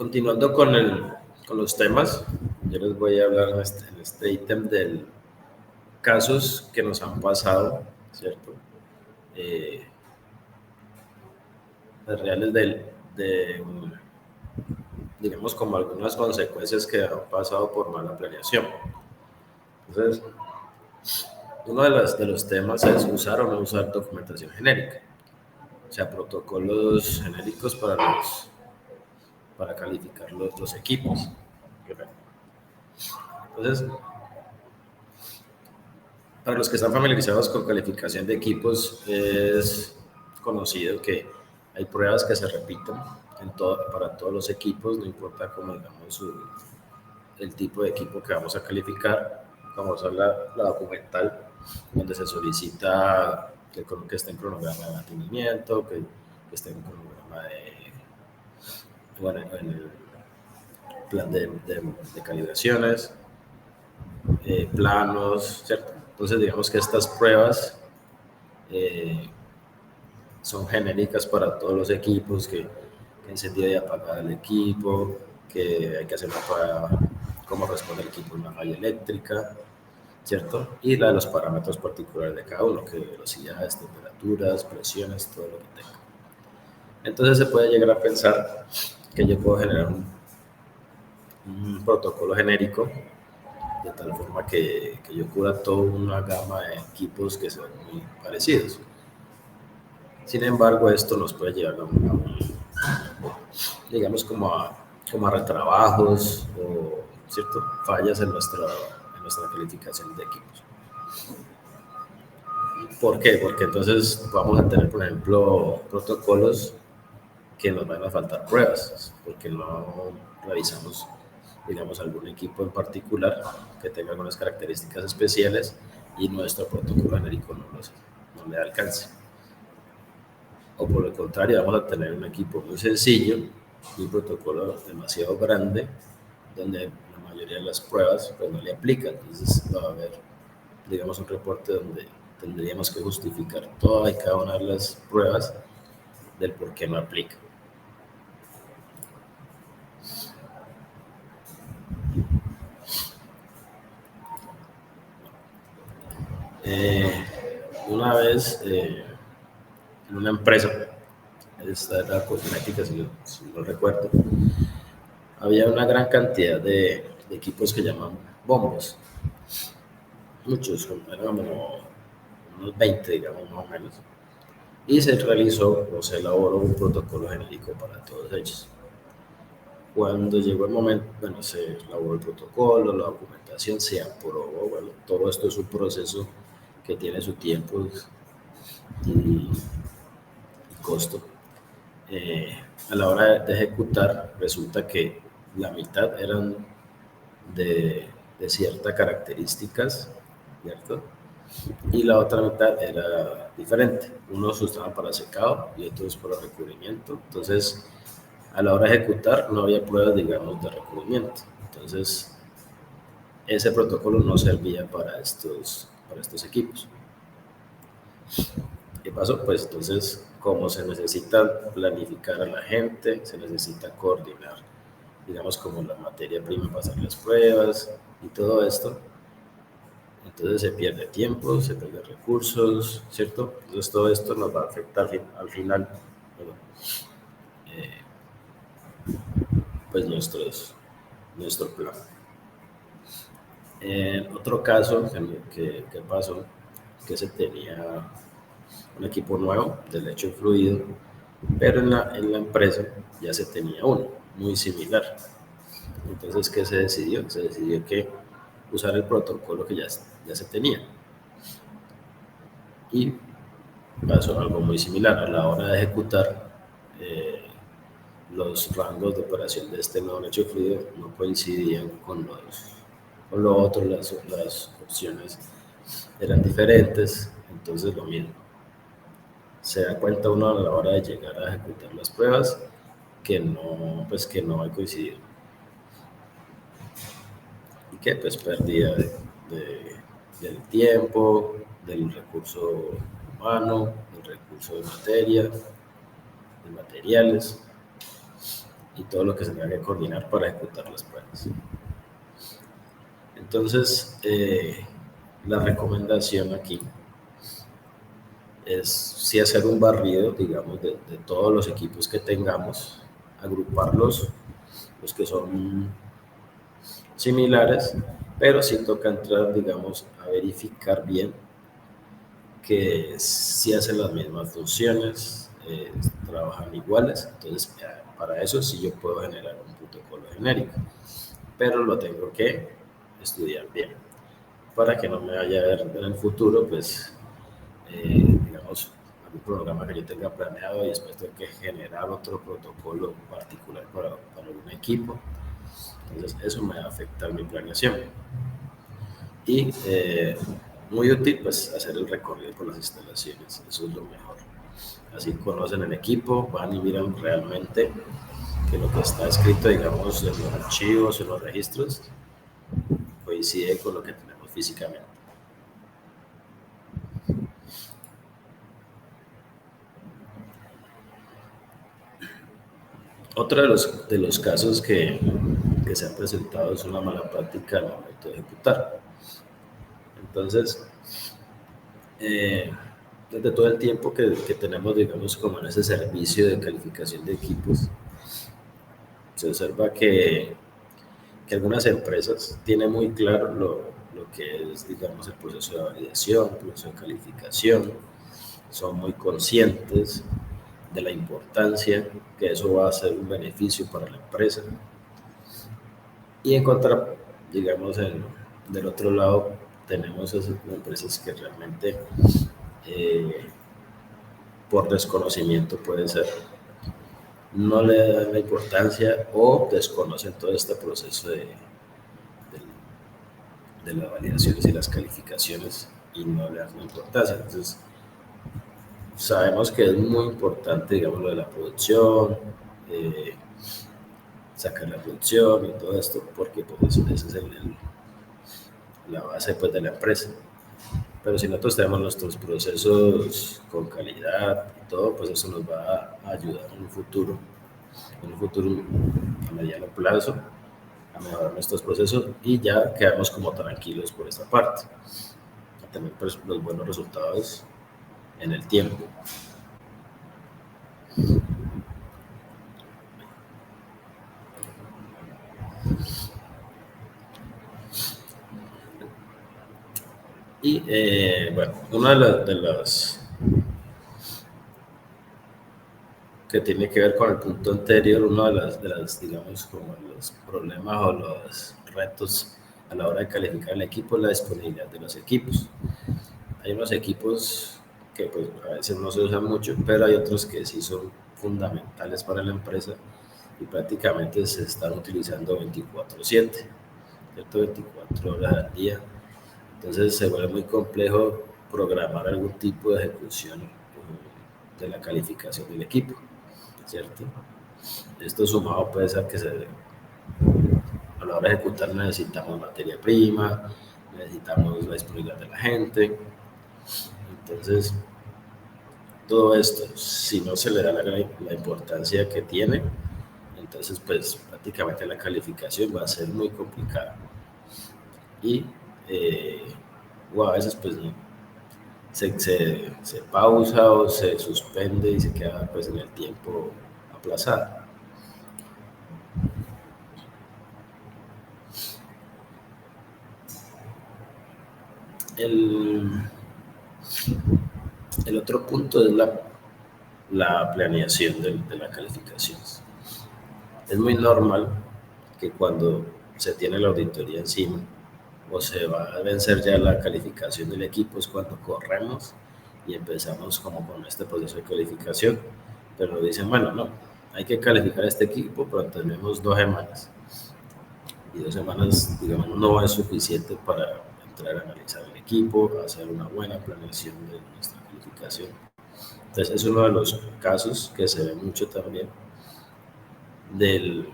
Continuando con los temas, yo les voy a hablar en este ítem de casos que nos han pasado, ¿cierto? Reales digamos, como algunas consecuencias que han pasado por mala planeación. Entonces, uno de los temas es usar o no usar documentación genérica, o sea, protocolos genéricos para calificar los equipos. Entonces, para los que están familiarizados con calificación de equipos, es conocido que hay pruebas que se repiten para todos los equipos, no importa cómo, digamos, el tipo de equipo que vamos a calificar. Vamos a la documental, donde se solicita que esté en cronograma de mantenimiento, que esté en cronograma en el plan de calibraciones, planos, ¿cierto? Entonces, digamos que estas pruebas son genéricas para todos los equipos, que encendida y apagada el equipo, que hay que hacer una prueba cómo responde el equipo a una falla eléctrica, ¿cierto? Y la de los parámetros particulares de cada uno, que velocidades, temperaturas, presiones, todo lo que tenga. Entonces se puede llegar a pensar que yo puedo generar un protocolo genérico de tal forma que yo cubra toda una gama de equipos que sean muy parecidos. Sin embargo, esto nos puede llevar digamos, como a retrabajos o, ¿cierto?, fallas en nuestra calificación de equipos. ¿Por qué? Porque entonces vamos a tener, por ejemplo, protocolos que nos van a faltar pruebas, porque no revisamos, digamos, algún equipo en particular que tenga algunas características especiales y nuestro protocolo genérico no le alcance. O por el contrario, vamos a tener un equipo muy sencillo y un protocolo demasiado grande, donde la mayoría de las pruebas pues, no le aplican. Entonces va a haber, digamos, un reporte donde tendríamos que justificar toda y cada una de las pruebas del por qué no aplica. Una vez en una empresa, esta era cosmética, si no recuerdo, había una gran cantidad de equipos que llaman bombos. Muchos, eran como unos 20, digamos, más o menos. Y se realizó o se elaboró un protocolo genérico para todos ellos. Cuando llegó el momento, bueno, se elaboró el protocolo, la documentación se aprobó, bueno, todo esto es un proceso que tiene su tiempo y costo. A la hora de ejecutar, resulta que la mitad eran de ciertas características, ¿cierto? Y la otra mitad era diferente. Unos usaban para secado y otros para recubrimiento. Entonces, a la hora de ejecutar no había pruebas, digamos, de recubrimiento. Entonces, ese protocolo no servía para estos equipos. ¿Qué pasó? Pues entonces, como se necesita planificar a la gente, se necesita coordinar, digamos, como la materia prima para hacer las pruebas y todo esto, entonces se pierde tiempo, se pierden recursos, ¿cierto? Entonces todo esto nos va a afectar al final, pues nuestro plan. Otro caso que pasó, que se tenía un equipo nuevo de leche fluido, pero en la empresa ya se tenía uno muy similar. Entonces, ¿qué se decidió? Se decidió que usar el protocolo que ya se tenía. Y pasó algo muy similar. A la hora de ejecutar, los rangos de operación de este nuevo leche fluido no coincidían con lo otro, las opciones eran diferentes, entonces lo mismo. Se da cuenta uno a la hora de llegar a ejecutar las pruebas que no hay coincidido. Y que pues pérdida del tiempo, del recurso humano, del recurso de materia, de materiales. y todo lo que se tenga que coordinar para ejecutar las pruebas. Entonces, la recomendación aquí es sí hacer un barrido, digamos, de todos los equipos que tengamos, agruparlos, los que son similares, pero sí toca entrar, digamos, a verificar bien que sí hacen las mismas funciones, trabajan iguales. Entonces, para eso sí yo puedo generar un protocolo genérico, pero lo tengo que estudiar bien para que no me vaya a ver en el futuro, pues, digamos, algún programa que yo tenga planeado y después tengo que generar otro protocolo particular para un equipo. Entonces, eso me afecta mi planeación. Y muy útil, pues, hacer el recorrido por las instalaciones. Eso es lo mejor. Así conocen el equipo, van y miran realmente que lo que está escrito, digamos, en los archivos, en los registros, coincide con lo que tenemos físicamente. Otro de los casos que se han presentado es una mala práctica al momento de ejecutar. Entonces, desde todo el tiempo que tenemos, digamos, como en ese servicio de calificación de equipos, se observa que algunas empresas tienen muy claro lo que es, digamos, el proceso de validación, el proceso de calificación, son muy conscientes de la importancia que eso va a ser un beneficio para la empresa. Y en contra, digamos, del otro lado, tenemos esas empresas que realmente, por desconocimiento puede ser, no le dan la importancia o desconocen todo este proceso de las validaciones y las calificaciones y no le dan la importancia. Entonces, sabemos que es muy importante, digamos, lo de la producción, eh, sacar la producción y todo esto, porque pues, esa es la base pues, de la empresa. Pero si nosotros tenemos nuestros procesos con calidad y todo, pues eso nos va a ayudar en un futuro a mediano plazo, a mejorar nuestros procesos y ya quedamos como tranquilos por esta parte, a tener pues, los buenos resultados en el tiempo. Y bueno, una de las que tiene que ver con el punto anterior, uno de las, digamos, como los problemas o los retos a la hora de calificar el equipo es la disponibilidad de los equipos. Hay unos equipos que pues, a veces no se usan mucho, pero hay otros que sí son fundamentales para la empresa y prácticamente se están utilizando 24/7, ¿cierto? 24 horas al día. Entonces se vuelve muy complejo programar algún tipo de ejecución de la calificación del equipo, ¿cierto? Esto sumado puede ser que a la hora de ejecutar necesitamos materia prima, necesitamos la disponibilidad de la gente. Entonces, todo esto, si no se le da la importancia que tiene, entonces pues prácticamente la calificación va a ser muy complicada. Y o a veces pues se pausa o se suspende y se queda pues en el tiempo aplazada. El, el otro punto es la planeación de la calificación. Es muy normal que cuando se tiene la auditoría encima o se va a vencer ya la calificación del equipo es cuando corremos y empezamos como con este proceso de calificación, pero dicen, bueno, no, hay que calificar este equipo, pero tenemos 2 semanas y 2 semanas, digamos, no es suficiente para entrar a analizar el equipo, hacer una buena planeación de nuestra calificación. Entonces es uno de los casos que se ve mucho también de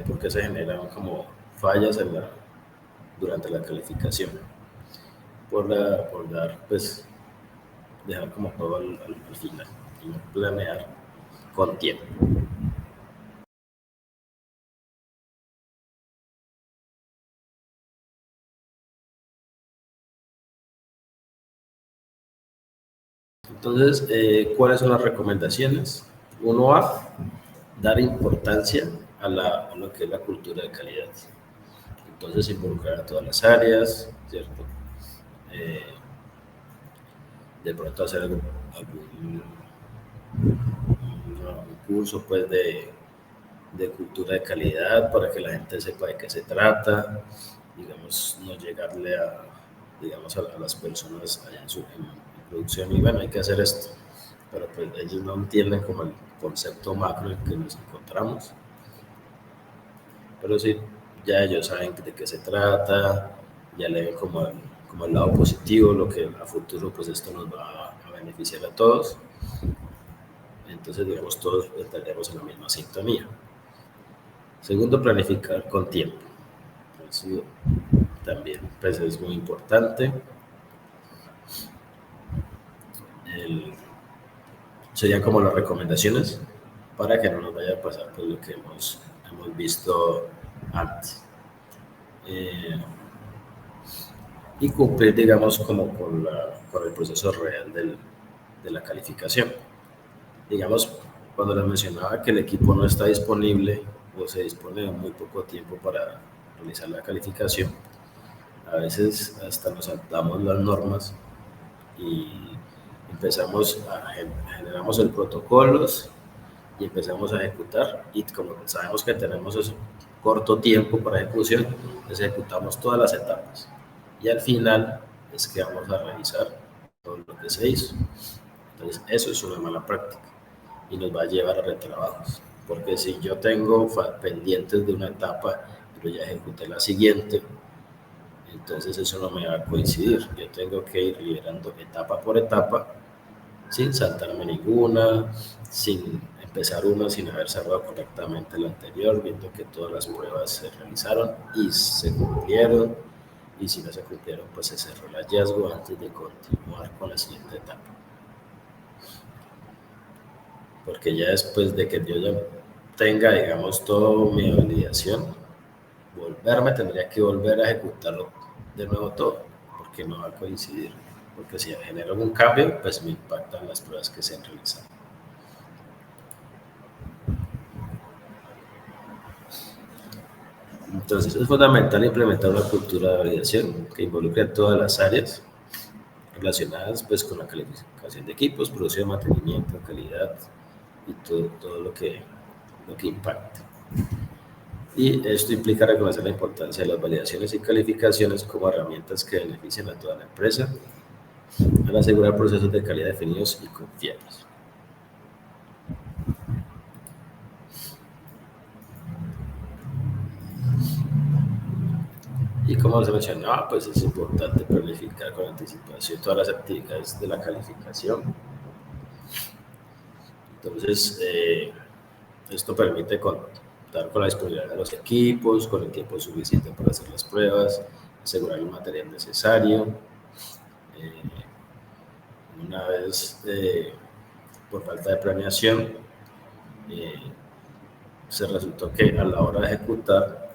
por qué se generan como fallas durante la calificación, por dar, pues, dejar como todo al final y no planear con tiempo. Entonces, ¿cuáles son las recomendaciones? Uno a dar importancia a lo que es la cultura de calidad. Entonces, involucrar a todas las áreas, ¿cierto? Eh, de pronto hacer algún un curso pues de cultura de calidad para que la gente sepa de qué se trata, digamos, no llegarle digamos, a las personas allá en producción y bueno, hay que hacer esto, pero pues ellos no entienden como el concepto macro en que nos encontramos, pero sí, ya ellos saben de qué se trata, ya le ven como el lado positivo, lo que a futuro pues esto nos va a beneficiar a todos, entonces digamos todos estaríamos en la misma sintonía. Segundo, planificar con tiempo. Eso también pues, es muy importante. El, serían como las recomendaciones para que no nos vaya a pasar pues, lo que hemos visto antes. Y cumplir, digamos, como con el proceso real de la calificación. Digamos, cuando les mencionaba que el equipo no está disponible o se dispone de muy poco tiempo para realizar la calificación, a veces hasta nos saltamos las normas y empezamos generamos el protocolos y empezamos a ejecutar y como sabemos que tenemos ese corto tiempo para ejecución, pues ejecutamos todas las etapas y al final es que vamos a revisar todo lo que se hizo. Entonces eso es una mala práctica y nos va a llevar a retrabajos, porque si yo tengo pendientes de una etapa pero ya ejecuté la siguiente, entonces eso no me va a coincidir. Yo tengo que ir liberando etapa por etapa sin saltarme ninguna, sin empezar una sin haber cerrado correctamente la anterior, viendo que todas las pruebas se realizaron y se cumplieron. Y si no se cumplieron, pues se cerró el hallazgo antes de continuar con la siguiente etapa. Porque ya después de que yo ya tenga, digamos, toda mi validación, tendría que volver a ejecutarlo de nuevo todo, porque no va a coincidir. Porque si genero un cambio, pues me impactan las pruebas que se han realizado. Entonces es fundamental implementar una cultura de validación que involucre a todas las áreas relacionadas pues, con la calificación de equipos, producción, mantenimiento, calidad y todo lo que impacte. Y esto implica reconocer la importancia de las validaciones y calificaciones como herramientas que benefician a toda la empresa al asegurar procesos de calidad definidos y confiables. Y como se mencionaba, pues es importante planificar con anticipación todas las actividades de la calificación. Entonces, esto permite contar con la disponibilidad de los equipos, con el tiempo suficiente para hacer las pruebas, asegurar el material necesario. Una vez, por falta de planeación, eh, se resultó que a la hora de ejecutar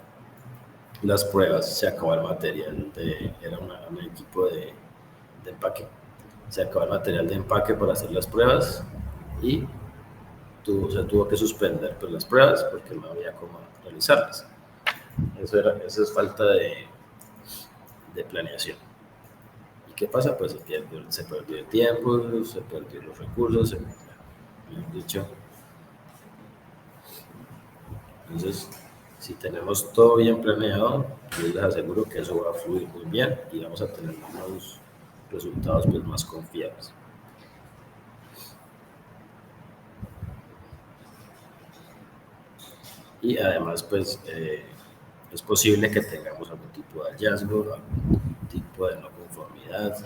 las pruebas se acabó el material, era un equipo de empaque, se acabó el material de empaque para hacer las pruebas y se tuvo que suspender pues, las pruebas porque no había cómo realizarlas. Eso es falta de planeación. ¿Y qué pasa? Pues se perdió el tiempo, se perdió los recursos, mejor dicho. Entonces, si tenemos todo bien planeado, yo les aseguro que eso va a fluir muy bien y vamos a tener unos resultados pues, más confiables. Y además, pues, es posible que tengamos algún tipo de hallazgo, algún tipo de no conformidad,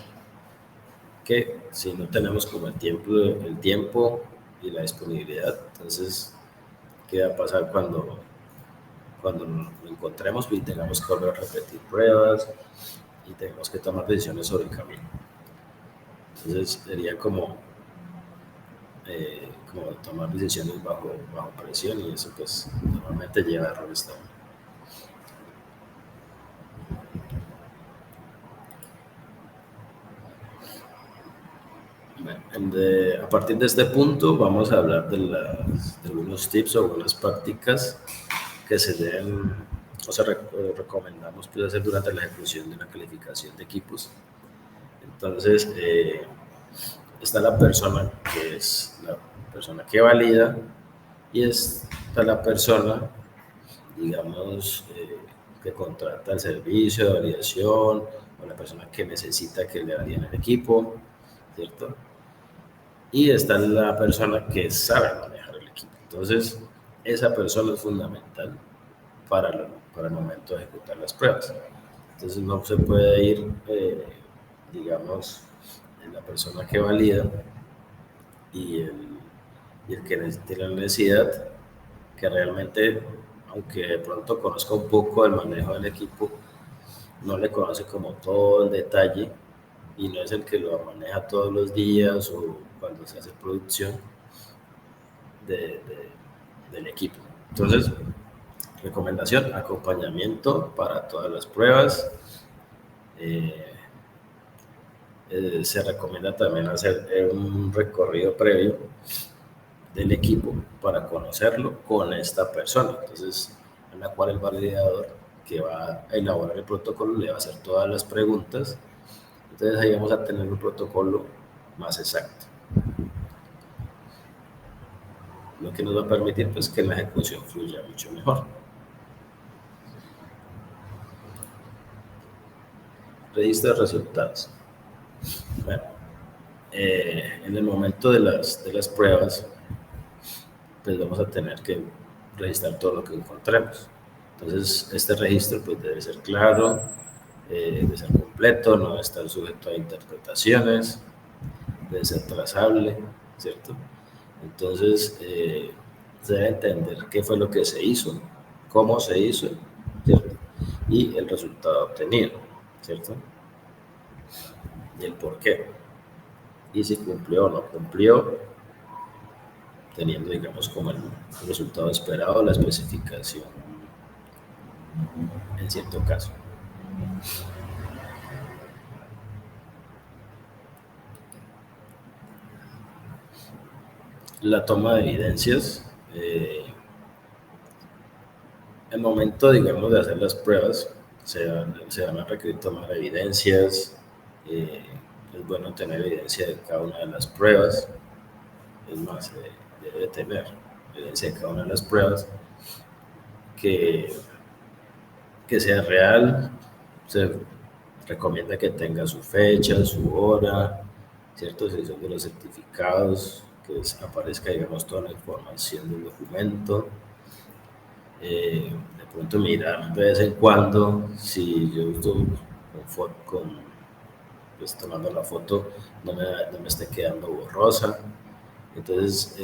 que si no tenemos como el tiempo y la disponibilidad, entonces, ¿qué va a pasar cuando lo encontremos y tengamos que volver a repetir pruebas y tengamos que tomar decisiones sobre el camino? Entonces, sería como tomar decisiones bajo presión y eso pues normalmente lleva a errores también. Bueno, A partir de este punto vamos a hablar de algunos tips o buenas prácticas que se deben, o sea, recomendamos pues, hacer durante la ejecución de una calificación de equipos. Entonces, está la persona que es la persona que valida y está la persona, digamos, que contrata el servicio de validación o la persona que necesita que le validen el equipo, ¿cierto? Y está la persona que sabe manejar el equipo. Entonces, esa persona es fundamental para el momento de ejecutar las pruebas. Entonces, no se puede ir, digamos, la persona que valida y el que tiene la necesidad, que realmente, aunque de pronto conozca un poco el manejo del equipo, no le conoce como todo el detalle y no es el que lo maneja todos los días o cuando se hace producción de, de, del equipo. Entonces, recomendación, acompañamiento para todas las pruebas. Eh, Se recomienda también hacer un recorrido previo del equipo para conocerlo con esta persona. Entonces, en la cual el validador que va a elaborar el protocolo le va a hacer todas las preguntas. Entonces ahí vamos a tener un protocolo más exacto, lo que nos va a permitir pues que la ejecución fluya mucho mejor. Registro de resultados. Bueno, en el momento de las pruebas, pues vamos a tener que registrar todo lo que encontremos. Entonces, este registro pues debe ser claro, debe ser completo, no debe estar sujeto a interpretaciones, debe ser trazable, ¿cierto? Entonces, se debe entender qué fue lo que se hizo, cómo se hizo, ¿cierto? Y el resultado obtenido, ¿cierto? Y el por qué. Y si cumplió o no cumplió, teniendo, digamos, como el resultado esperado, la especificación en cierto caso. La toma de evidencias, el momento, digamos, de hacer las pruebas, se van a requerir tomar evidencias, eh, es bueno tener evidencia de cada una de las pruebas, es más, debe tener evidencia de cada una de las pruebas, que, que sea real, se recomienda que tenga su fecha, su hora, ¿cierto? Si son de los certificados, que aparezca, digamos, toda la información del documento. De pronto mirar de vez en cuando, si yo estoy pues, tomando la foto, no me esté quedando borrosa. Entonces,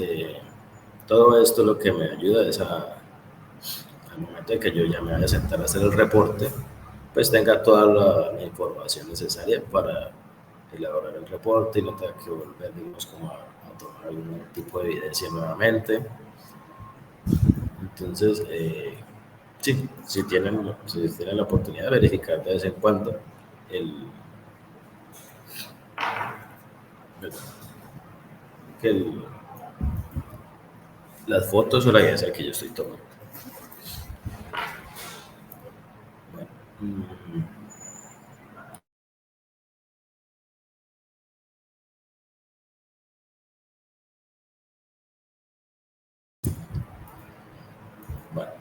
todo esto lo que me ayuda es al momento de que yo ya me vaya a sentar a hacer el reporte, pues tenga toda la información necesaria para elaborar el reporte y no tenga que volver, digamos, como a tomar algún tipo de evidencia nuevamente. Entonces, sí, si tienen la oportunidad de verificar de vez en cuando el, que las fotos o la evidencia que yo estoy tomando. Bueno, bueno,